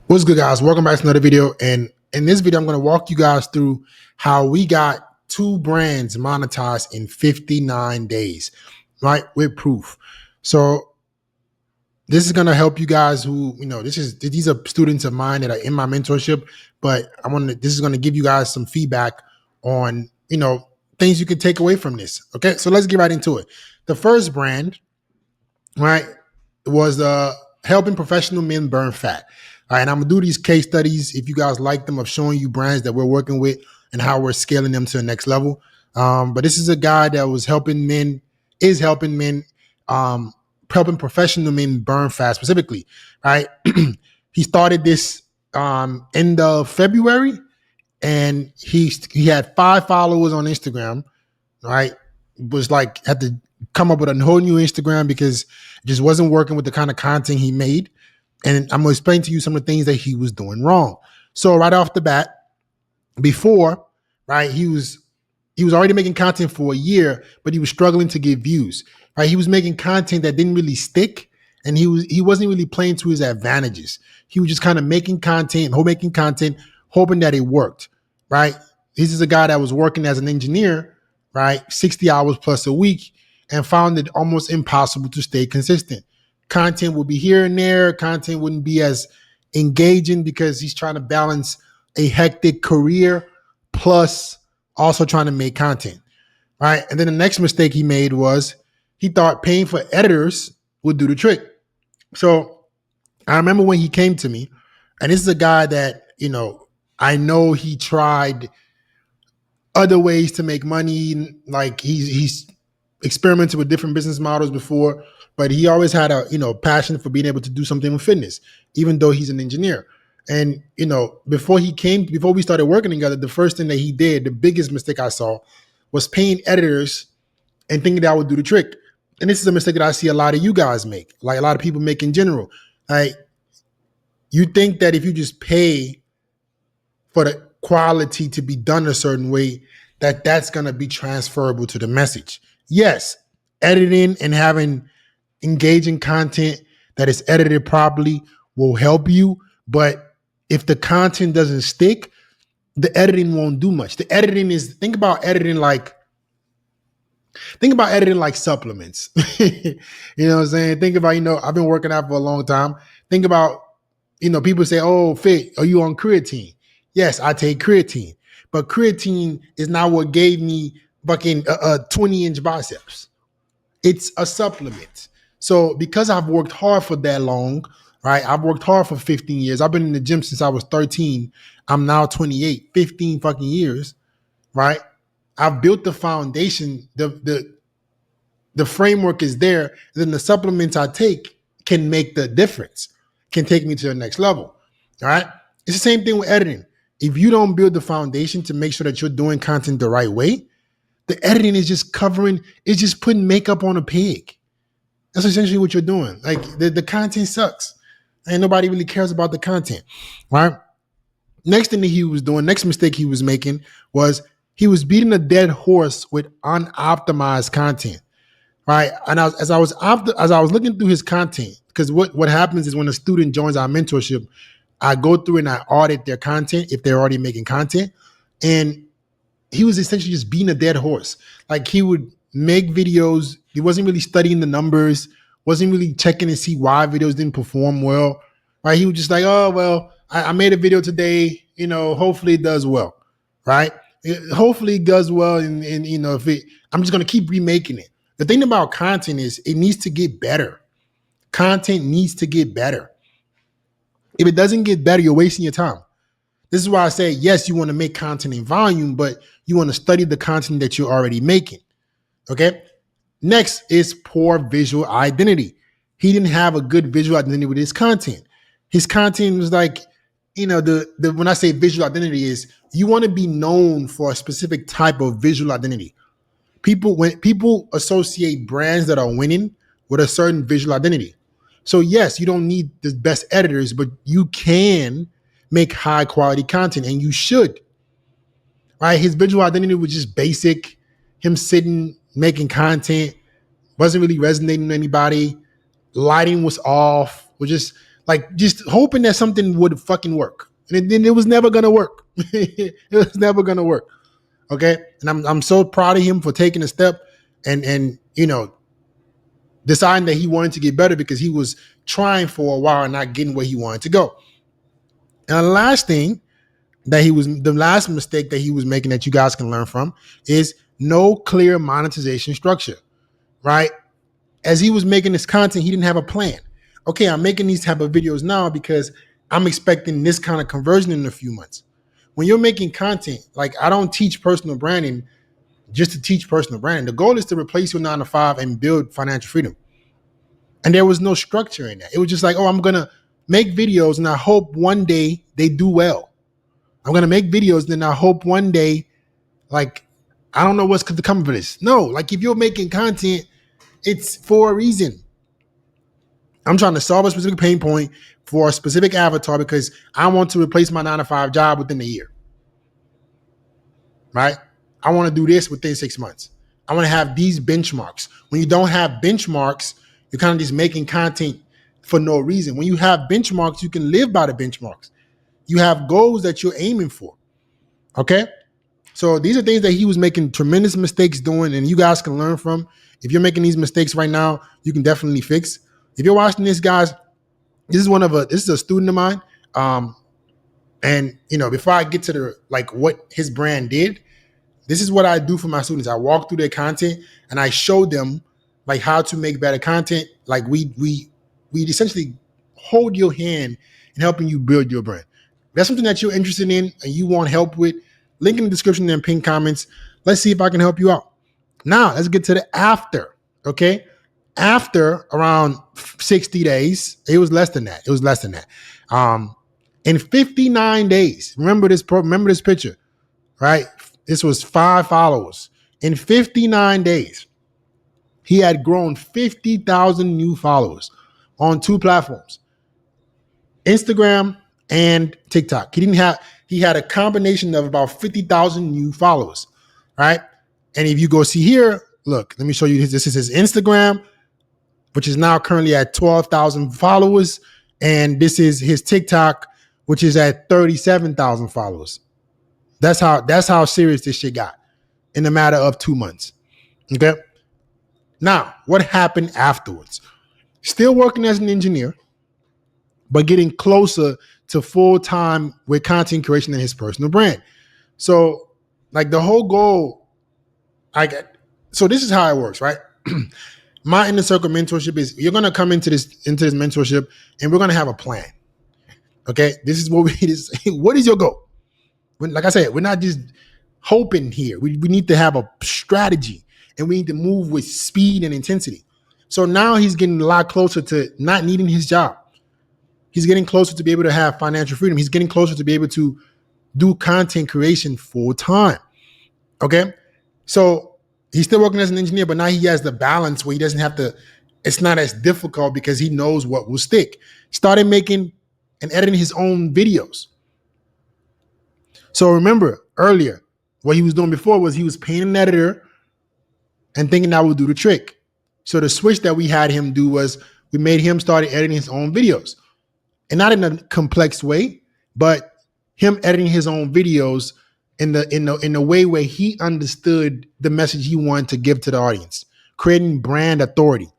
What's good, guys? Welcome back to another video. And in this video, I'm going to walk you guys through how we got 2 brands monetized in 59 days, right? With proof. So this is going to help you guys who, these are students of mine that are in my mentorship, but this is going to give you guys some feedback on, things you can take away from this. Okay. So let's get right into it. The first brand, right, was helping professional men burn fat. All right, and I'm gonna do these case studies if you guys like them of showing you brands that we're working with and how we're scaling them to the next level. But this is a guy that was helping men, um, helping professional men burn fat specifically. Right, he started this end of February, and he had 5 followers on Instagram. Right, was like had to come up with a whole new Instagram because it just wasn't working with the kind of content he made. And I'm going to explain to you some of the things that he was doing wrong. So right off the bat, before, right, he was already making content for a year, but he was struggling to get views. Right, he was making content that didn't really stick, and he wasn't really playing to his advantages. He was just kind of making content, hoping that it worked. Right, this is a guy that was working as an engineer, right, 60 hours plus a week, and found it almost impossible to stay consistent. Content would be here and there. Content wouldn't be as engaging because he's trying to balance a hectic career plus also trying to make content, right? And then the next mistake he made was he thought paying for editors would do the trick. So I remember when he came to me, and this is a guy that, I know he tried other ways to make money. Like he's experimented with different business models before, but he always had a passion for being able to do something with fitness, even though he's an engineer. And before we started working together, the first thing that he did, the biggest mistake I saw, was paying editors and thinking that would do the trick. And this is a mistake that I see a lot of you guys make, like a lot of people make in general. Like, you think that if you just pay for the quality to be done a certain way, that's going to be transferable to the message. Yes, editing and having engaging content that is edited properly will help you, but if the content doesn't stick, the editing won't do much. The editing is, think about editing like supplements. You know what I'm saying? Think about, I've been working out for a long time. Think about, people say, "Oh, Fit, are you on creatine?" Yes, I take creatine, but creatine is not what gave me fucking 20-inch biceps. It's a supplement. So because I've worked hard for that long, right? I've worked hard for 15 years. I've been in the gym since I was 13. I'm now 28, 15 fucking years, right? I've built the foundation. The framework is there. Then the supplements I take can make the difference, can take me to the next level. All right. It's the same thing with editing. If you don't build the foundation to make sure that you're doing content the right way, the editing is just it's just putting makeup on a pig. That's essentially what you're doing. Like the content sucks. And nobody really cares about the content. Right. Next mistake he was making was he was beating a dead horse with unoptimized content. Right. And as I was looking through his content, because what happens is when a student joins our mentorship, I go through and I audit their content if they're already making content. And he was essentially just beating a dead horse. Like, he would make videos. He wasn't really studying the numbers, wasn't really checking to see why videos didn't perform well. Right. He was just like, "Oh, well, I made a video today, hopefully it does well." Right. Hopefully it does well. And I'm just going to keep remaking it. The thing about content is it needs to get better. Content needs to get better. If it doesn't get better, you're wasting your time. This is why I say, yes, you want to make content in volume, but you want to study the content that you're already making. Okay. Next is poor visual identity. He didn't have a good visual identity with his content. His content was like, when I say visual identity is you want to be known for a specific type of visual identity. When people associate brands that are winning with a certain visual identity. So yes, you don't need the best editors, but you can make high quality content, and you should. Right? His visual identity was just basic. Him sitting, making content, wasn't really resonating with anybody. Lighting was off. Was just like just hoping that something would fucking work. And then it was never gonna work. It was never gonna work. Okay. And I'm so proud of him for taking a step and deciding that he wanted to get better because he was trying for a while and not getting where he wanted to go. And the last thing the last mistake that he was making that you guys can learn from is no clear monetization structure, right? As he was making this content, he didn't have a plan. Okay, I'm making these type of videos now because I'm expecting this kind of conversion in a few months. When you're making content, like I don't teach personal branding just to teach personal branding. The goal is to replace your 9 to 5 and build financial freedom. And there was no structure in that. It was just like, oh, I'm going to make videos and I hope one day they do well. I'm going to make videos, then I hope one day, like, I don't know what's to come of this. No, like if you're making content, it's for a reason. I'm trying to solve a specific pain point for a specific avatar because I want to replace my 9 to 5 job within a year, right? I want to do this within 6 months. I want to have these benchmarks. When you don't have benchmarks, you're kind of just making content for no reason. When you have benchmarks, you can live by the benchmarks. You have goals that you're aiming for. Okay. So these are things that he was making tremendous mistakes doing, and you guys can learn from. If you're making these mistakes right now, you can definitely fix. If you're watching this, guys, this is a student of mine. And before I get to the what his brand did, this is what I do for my students. I walk through their content and I show them like how to make better content. Like we essentially hold your hand in helping you build your brand. If that's something that you're interested in and you want help with, link in the description and pin comments. Let's see if I can help you out. Now let's get to the after. Okay. After around 60 days, it was less than that. In 59 days, remember this picture, right? This was 5 followers. In 59 days, he had grown 50,000 new followers on 2 platforms, Instagram and TikTok. He had a combination of about 50,000 new followers, right? And if you go see here, look, let me show you this is his Instagram, which is now currently at 12,000 followers. And this is his TikTok, which is at 37,000 followers. That's how serious this shit got in a matter of 2 months. Okay. Now, what happened afterwards? Still working as an engineer, but getting closer to full-time with content creation and his personal brand. So, like the whole goal, so this is how it works, right? My inner circle mentorship is you're gonna come into this mentorship and we're gonna have a plan. Okay, this is what what is your goal? Like I said, we're not just hoping here. We need to have a strategy and we need to move with speed and intensity. So now he's getting a lot closer to not needing his job. He's getting closer to be able to have financial freedom. He's getting closer to be able to do content creation full time. Okay. So he's still working as an engineer, but now he has the balance where he doesn't have to, it's not as difficult because he knows what will stick. Started making and editing his own videos. So remember earlier, what he was doing before was he was paying an editor and thinking that would do the trick. So the switch that we had him do was we made him start editing his own videos. And not in a complex way, but him editing his own videos in the way where he understood the message he wanted to give to the audience, creating brand authority.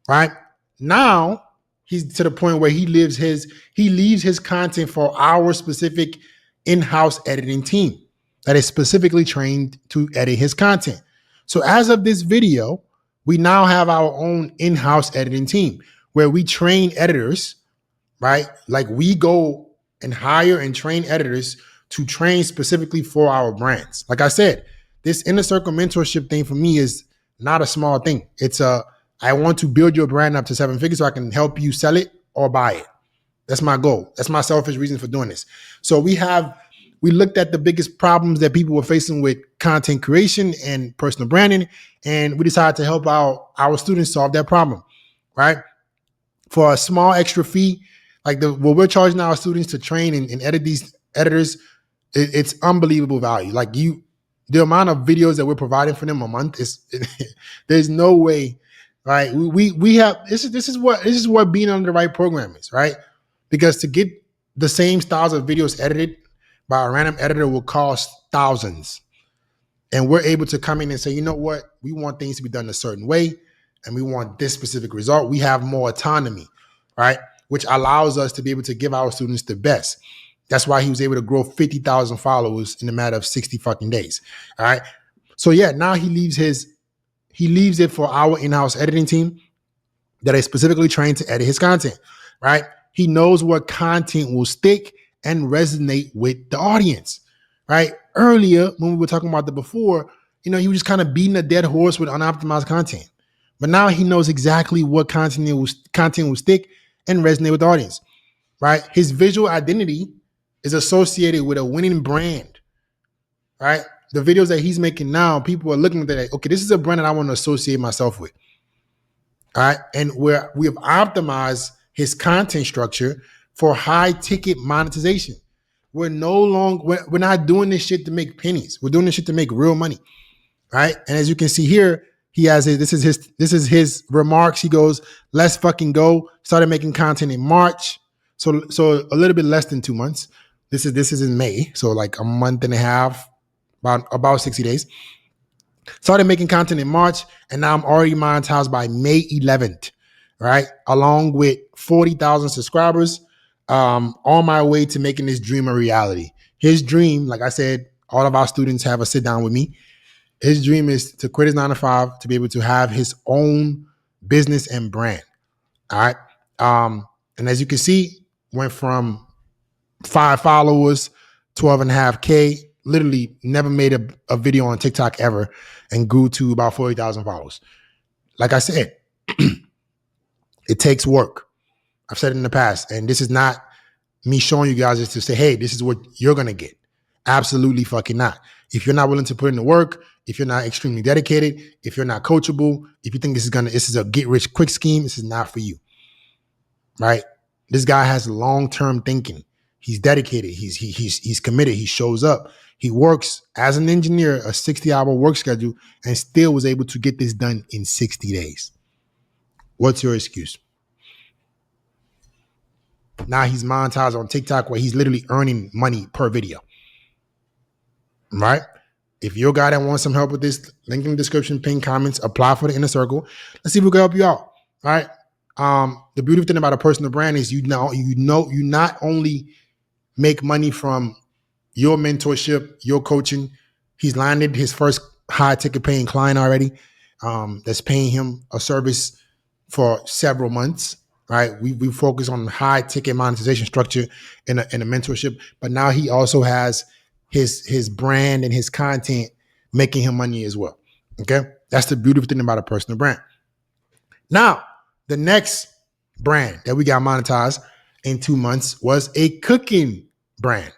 Right now, he's to the point where he leaves his content for our specific in-house editing team that is specifically trained to edit his content. So as of this video, we now have our own in-house editing team where we train editors. Right? Like we go and hire and train editors to train specifically for our brands. Like I said, this inner circle mentorship thing for me is not a small thing. I want to build your brand up to 7 figures so I can help you sell it or buy it. That's my goal. That's my selfish reason for doing this. So we looked at the biggest problems that people were facing with content creation and personal branding, and we decided to help our students solve that problem, right? For a small extra fee, like what we're charging our students to train and edit these editors, it's unbelievable value. Like the amount of videos that we're providing for them a month is, there's no way right? We have this is what being under the right program is, right? Because to get the same styles of videos edited by a random editor will cost thousands. And we're able to come in and say, you know what, we want things to be done a certain way, and we want this specific result. We have more autonomy, right? Which allows us to be able to give our students the best. That's why he was able to grow 50,000 followers in a matter of 60 fucking days. All right. So yeah, now he leaves it for our in-house editing team that is specifically trained to edit his content, right? He knows what content will stick and resonate with the audience, right? Earlier, when we were talking about the before, he was just kind of beating a dead horse with unoptimized content. But now he knows exactly what content will stick and resonate with the audience, right? His visual identity is associated with a winning brand, right? The videos that he's making now, people are looking at that, like, okay, this is a brand that I want to associate myself with. All right. And we have optimized his content structure for high ticket monetization. We're not doing this shit to make pennies. We're doing this shit to make real money. Right. And as you can see here, he has this is his remarks. He goes, let's fucking go. Started making content in March. So a little bit less than 2 months. This is in May. So like a month and a half, about 60 days. Started making content in March, and now I'm already monetized by May 11th, right? Along with 40,000 subscribers, on my way to making this dream a reality. His dream, like I said, all of our students have a sit down with me. His dream is to quit his 9 to 5 to be able to have his own business and brand. All right. And as you can see, went from 5 followers, 12.5K, literally never made a video on TikTok ever, and grew to about 40,000 followers. Like I said, it takes work. I've said it in the past, and this is not me showing you guys just to say, hey, this is what you're going to get. Absolutely fucking not. If you're not willing to put in the work, if you're not extremely dedicated, if you're not coachable, if you think this is a get rich quick scheme, this is not for you, right? This guy has long-term thinking. He's dedicated. He's committed. He shows up. He works as an engineer, a 60-hour work schedule, and still was able to get this done in 60 days. What's your excuse? Now he's monetized on TikTok where he's literally earning money per video. Right? If you're a guy that wants some help with this, link in the description, pin comments, apply for the inner circle. Let's see if we can help you out. All right. The beautiful thing about a personal brand is you not only make money from your mentorship, your coaching. He's landed his first high ticket paying client already. That's paying him a service for several months. Right, we focus on high ticket monetization structure in a mentorship, but now he also has his brand and his content making him money as well. Okay, that's the beautiful thing about a personal brand. Now, the next brand that we got monetized in 2 months was a cooking brand.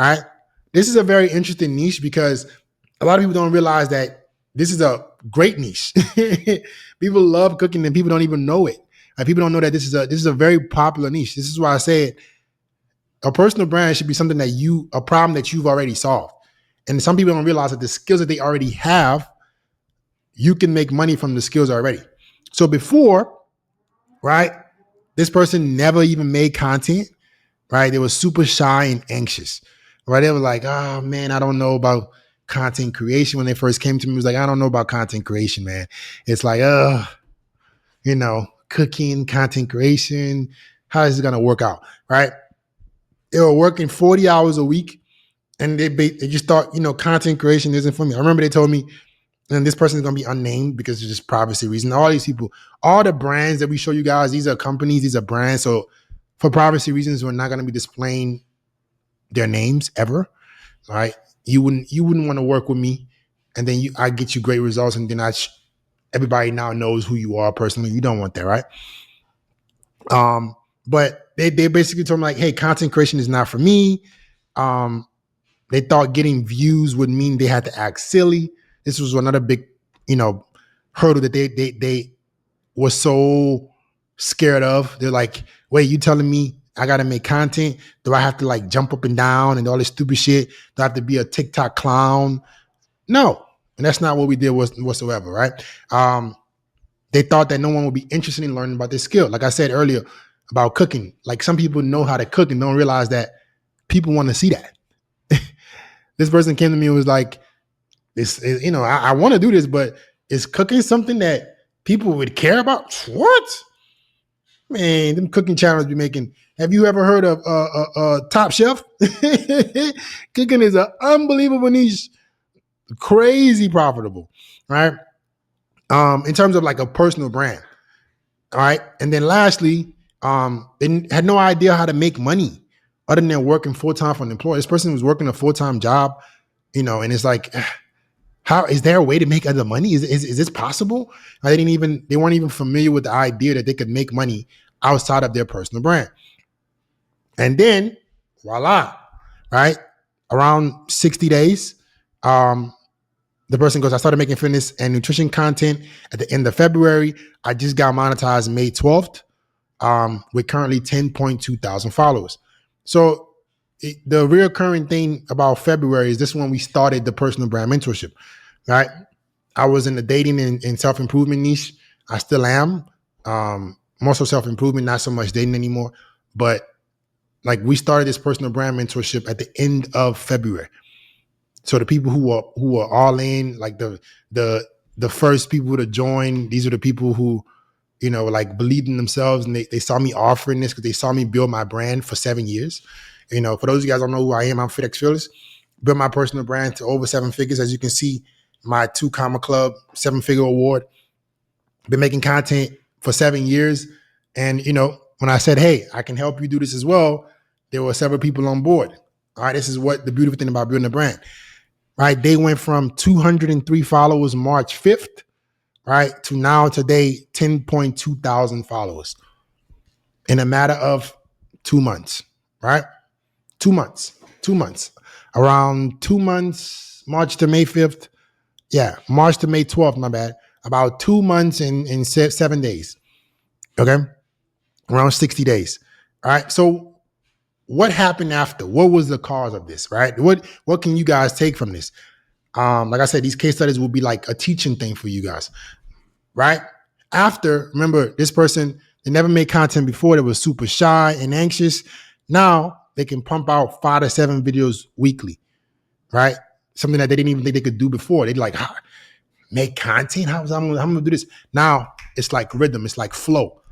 All right, this is a very interesting niche because a lot of people don't realize that this is a great niche. People love cooking and people don't even know it. Like, people don't know that this is a very popular niche. This is why I said a personal brand should be something a problem that you've already solved. And some people don't realize that the skills that they already have, you can make money from the skills already. So before, right, this person never even made content, right? They were super shy and anxious, right? They were like, oh man, I don't know about content creation. When they first came to me, it was like, I don't know about content creation, man. It's like, cooking, content creation, how is it going to work out, right? They were working 40 hours a week, and they just thought, content creation isn't for me. I remember they told me, and this person is going to be unnamed because of just privacy reasons. All these people, all the brands that we show you guys, these are companies, these are brands. So for privacy reasons, we're not going to be displaying their names ever, all right? You wouldn't want to work with me, and then I get you great results, and then everybody now knows who you are personally. You don't want that, right? But they basically told me like, hey, content creation is not for me. They thought getting views would mean they had to act silly. This was another big, hurdle that they were so scared of. They're like, wait, you telling me I got to make content? Do I have to like jump up and down and all this stupid shit? Do I have to be a TikTok clown? No. And that's not what we did whatsoever, right? They thought that no one would be interested in learning about this skill. Like I said earlier about cooking, like some people know how to cook and don't realize that people want to see that. This person came to me and was like, "This, I want to do this, but is cooking something that people would care about?" What? Man, them cooking channels be making. Have you ever heard of Top Chef? Cooking is an unbelievable niche, crazy profitable, right? In terms of like a personal brand, all right. And then lastly, they had no idea how to make money other than working full time for an employer. This person was working a full time job, and it's like, how is there a way to make other money? Is this possible? They weren't even familiar with the idea that they could make money outside of their personal brand. And then voila, right? Around 60 days, the person goes, I started making fitness and nutrition content at the end of February. I just got monetized May 12th with currently 10.2 thousand followers. So the reoccurring thing about February is this when we started the personal brand mentorship, right? I was in the dating and self-improvement niche. I still am. More so self-improvement, not so much dating anymore. But like we started this personal brand mentorship at the end of February. So the people who are all in, like the first people to join, these are the people who, like believed in themselves and they saw me offering this because they saw me build my brand for 7 years. For those of you guys who don't know who I am, I'm FitX Fearless. Built my personal brand to over 7 figures. As you can see, my 2 Comma Club 7-figure award. Been making content for 7 years. And, when I said, hey, I can help you do this as well, there were several people on board. All right, this is what the beautiful thing about building a brand. Right, they went from 203 followers March 5th, right, to now today 10.2 thousand followers in a matter of 2 months, right? 2 months, around 2 months, March to May 5th. Yeah, March to May 12th, my bad. About 2 months in 7 days. Okay, around 60 days. All right, so what happened after? What was the cause of this, right? What can you guys take from this? Like I said, these case studies will be like a teaching thing for you guys, right? After, remember, this person, they never made content before. They were super shy and anxious. Now they can pump out 5 to 7 videos weekly, right? Something that they didn't even think they could do before. They'd like, make content? How am I going to do this? Now it's like rhythm. It's like flow.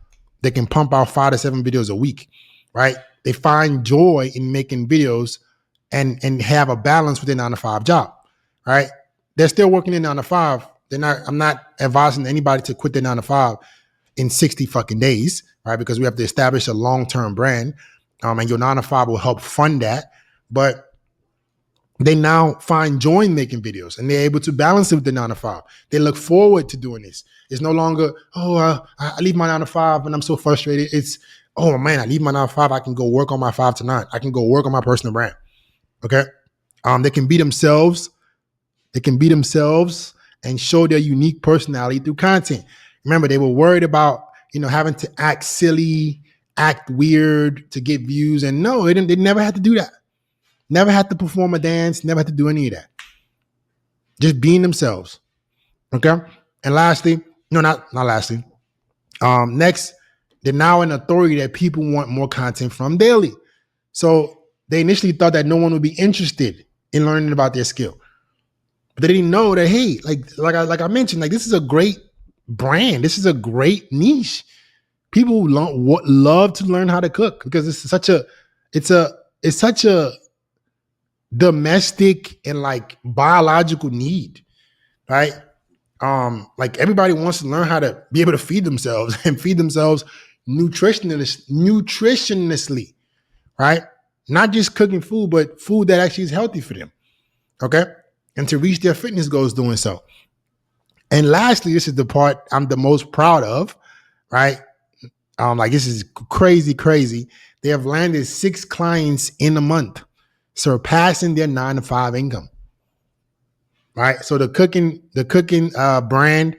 They can pump out 5 to 7 videos a week, right? They find joy in making videos and have a balance with their 9 to 5 job, right? They're still working in 9 to 5. I'm not advising anybody to quit their 9 to 5 in 60 fucking days, right? Because we have to establish a long-term brand. And your 9 to 5 will help fund that. But they now find joy in making videos and they're able to balance it with the 9 to 5. They look forward to doing this. It's no longer, I leave my 9 to 5 and I'm so frustrated. It's, oh man, I leave my 9 to 5. I can go work on my 5 to 9. I can go work on my personal brand. Okay. They can be themselves. They can be themselves and show their unique personality through content. Remember, they were worried about, having to act silly, act weird to get views. And no, they never had to do that. Never had to perform a dance, never had to do any of that. Just being themselves. Okay. And lastly, no, not lastly. Next, they're now an authority that people want more content from daily. So they initially thought that no one would be interested in learning about their skill. But they didn't know that, hey, like I mentioned, like this is a great brand. This is a great niche. People love to learn how to cook because it's such a domestic and like biological need, right? Like everybody wants to learn how to be able to feed themselves and feed themselves nutritionlessly, right? Not just cooking food, but food that actually is healthy for them. Okay. And to reach their fitness goals doing so. And lastly, this is the part I'm the most proud of, right? Like this is crazy. They have landed 6 clients in a month, surpassing their 9 to 5 income. Right. So the cooking brand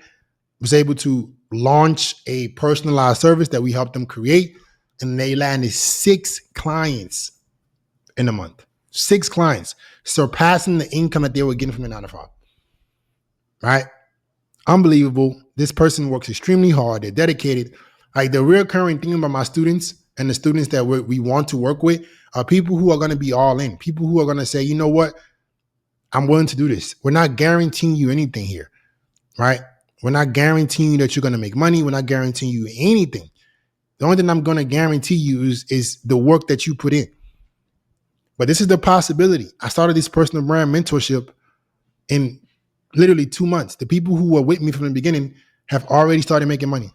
was able to launch a personalized service that we helped them create. And they landed 6 clients in a month. 6 clients, surpassing the income that they were getting from the 9 to 5. Right. Unbelievable. This person works extremely hard. They're dedicated. Like the recurring thing about my students and the students that we want to work with are people who are going to be all in. People who are going to say, you know what, I'm willing to do this. We're not guaranteeing you anything here, right? We're not guaranteeing you that you're going to make money. We're not guaranteeing you anything. The only thing I'm going to guarantee you is the work that you put in. But this is the possibility. I started this personal brand mentorship in literally 2 months. The people who were with me from the beginning have already started making money.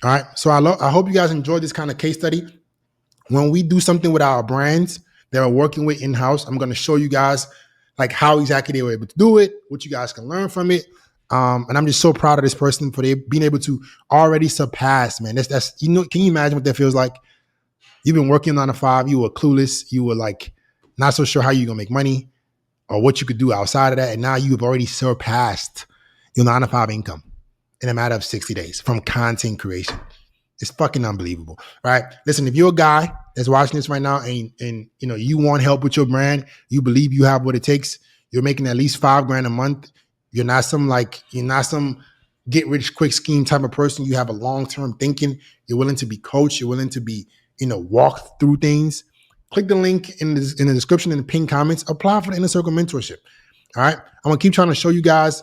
All right. So I hope you guys enjoyed this kind of case study. When we do something with our brands that we're working with in-house, I'm going to show you guys like how exactly they were able to do it, what you guys can learn from it. And I'm just so proud of this person for being able to already surpass, man. That's you know, can you imagine what that feels like? You've been working 9 to 5, you were clueless, you were like not so sure how you're gonna make money or what you could do outside of that. And now you've already surpassed your 9 to 5 income in a matter of 60 days from content creation. It's fucking unbelievable, right? Listen, if you're a guy that's watching this right now and you know you want help with your brand, you believe you have what it takes, you're making at least $5,000 a month, you're not some get rich quick scheme type of person, you have a long-term thinking, you're willing to be coached, you're willing to be, walk through things, click the link in the description in the pinned comments, apply for the Inner Circle mentorship. All right. I'm gonna keep trying to show you guys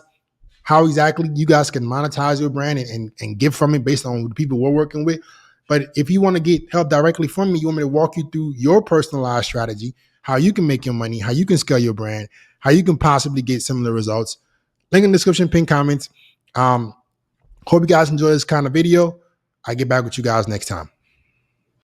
how exactly you guys can monetize your brand and give from it based on the people we're working with. But if you want to get help directly from me, you want me to walk you through your personalized strategy, how you can make your money, how you can scale your brand, how you can possibly get similar results. Link in the description, pin comments. Hope you guys enjoy this kind of video. I'll get back with you guys next time.